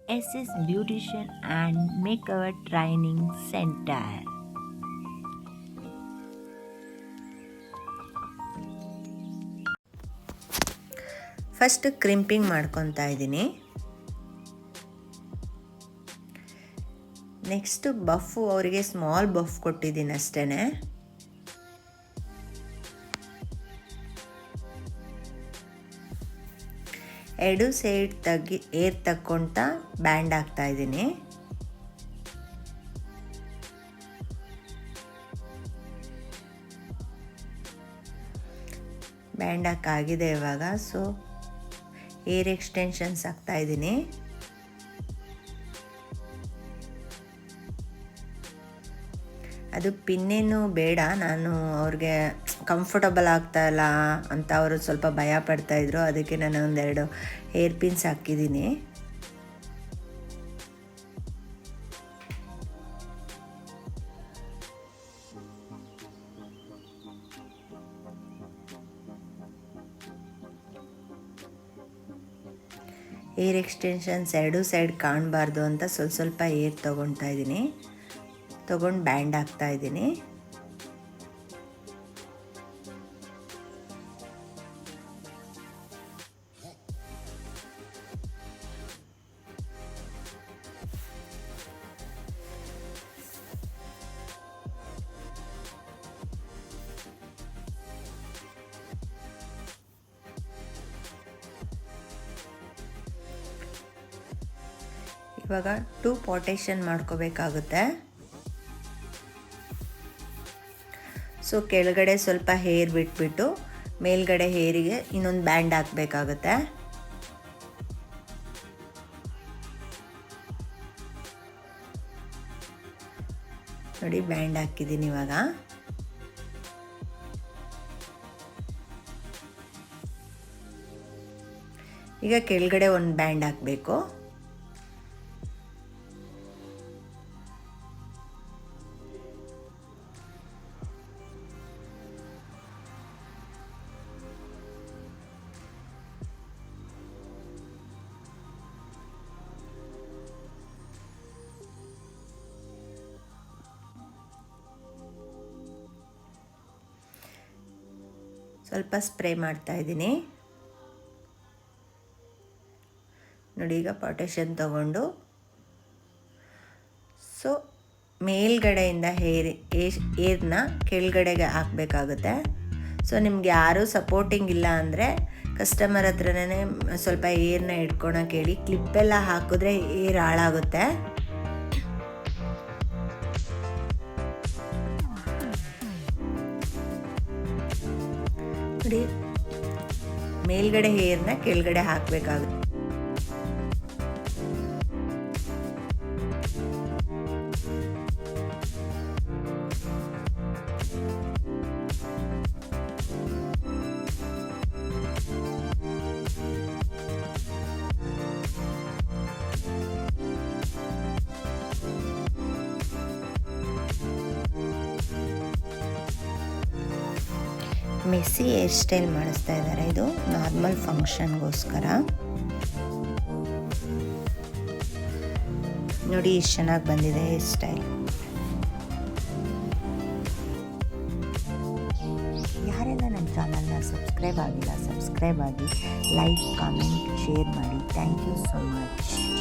SS Beautician and Makeover Training Center. First crimping ಮಾಡ್ಕೊತಾ ಇದ್ದೀನಿ. Next buff ಅವರಿಗೆ small buff ಕೊಟ್ಟಿದ್ದೀನಿ ಅಷ್ಟೇ. ಎರಡು ಸೈಡ್ ಏರ್ ತಕ್ಕೊಳ್ತಾ ಬ್ಯಾಂಡ್ ಹಾಕ್ತಾ ಇದ್ದೀನಿ. ಬ್ಯಾಂಡ್ ಹಾಕಾಗಿದೆ ಇವಾಗ. ಸೊ ಏರ್ ಎಕ್ಸ್ಟೆನ್ಷನ್ಸ್ ಹಾಕ್ತಾ ಇದ್ದೀನಿ. ಅದು ಪಿನ್ನೇನು ಬೇಡ, ನಾನು ಅವ್ರಿಗೆ ಕಂಫರ್ಟಬಲ್ ಆಗ್ತಾಯಿಲ್ಲ ಅಂತ ಅವರು ಸ್ವಲ್ಪ ಭಯ ಪಡ್ತಾಯಿದ್ರು, ಅದಕ್ಕೆ ನಾನು ಒಂದೆರಡು ಏರ್ ಪಿನ್ಸ್ ಹಾಕಿದ್ದೀನಿ. ಏರ್ ಎಕ್ಸ್ಟೆನ್ಷನ್ಸ್ ಎರಡೂ ಸೈಡ್ ಕಾಣಬಾರ್ದು ಅಂತ ಸ್ವಲ್ಪ ಏರ್ ತೊಗೊಳ್ತಾ ಇದ್ದೀನಿ. ತೊಗೊಂಡು ಬ್ಯಾಂಡ್ ಹಾಕ್ತಾ ಇದ್ದೀನಿ. ಇವಾಗ 2 ಪಾಟೇಷನ್ ಮಾಡ್ಕೋಬೇಕಾಗುತ್ತೆ. ಸೊ ಕೆಳಗಡೆ ಸ್ವಲ್ಪ ಹೇರ್ ಬಿಟ್ಬಿಟ್ಟು ಮೇಲ್ಗಡೆ ಹೇರಿಗೆ ಇನ್ನೊಂದು ಬ್ಯಾಂಡ್ ಹಾಕಬೇಕಾಗುತ್ತೆ. ನೋಡಿ ಬ್ಯಾಂಡ್ ಹಾಕಿದ್ದೀನಿ ಇವಾಗ. ಈಗ ಕೆಳಗಡೆ ಒಂದು ಬ್ಯಾಂಡ್ ಹಾಕಬೇಕು. ಸ್ವಲ್ಪ ಸ್ಪ್ರೇ ಮಾಡ್ತಾ ಇದ್ದೀನಿ. ನೋಡಿ ಈಗ ಪಾಟೇಷನ್ ತಗೊಂಡು ಸೊ ಮೇಲ್ಗಡೆಯಿಂದ ಏರ್ನ ಕೆಳಗಡೆಗೆ ಹಾಕಬೇಕಾಗುತ್ತೆ. ಸೊ ನಿಮ್ಗೆ ಯಾರೂ ಸಪೋರ್ಟಿಂಗ್ ಇಲ್ಲ ಅಂದರೆ ಕಸ್ಟಮರ್ ಹತ್ರನೇ ಸ್ವಲ್ಪ ಏರ್ನ ಇಟ್ಕೊಳಕ್ಕೆ ಹೇಳಿ. ಕ್ಲಿಪ್ಪೆಲ್ಲ ಹಾಕಿದ್ರೆ ಏರ್ ಹಾಳಾಗುತ್ತೆ. ನೋಡಿ ಮೇಲ್ಗಡೆ ಹೇರ್ನ ಕೆಳಗಡೆ ಹಾಕಬೇಕಾಗುತ್ತೆ. ಮೆಸ್ಸಿ ಹೇರ್ ಸ್ಟೈಲ್ ಮಾಡಿಸ್ತಾ ಇದ್ದಾರೆ. ಇದು ನಾರ್ಮಲ್ ಫಂಕ್ಷನ್ಗೋಸ್ಕರ. ನೋಡಿ ಎಷ್ಟು ಚೆನ್ನಾಗಿ ಬಂದಿದೆ ಹೇರ್ ಸ್ಟೈಲ್. ಯಾರೆಲ್ಲ ನನ್ನ ಚಾನಲ್ನ ಸಬ್ಸ್ಕ್ರೈಬ್ ಆಗಿಲ್ಲ, ಸಬ್ಸ್ಕ್ರೈಬ್ ಆಗಿ, ಲೈಕ್, ಕಾಮೆಂಟ್, ಶೇರ್ ಮಾಡಿ. Thank you so much.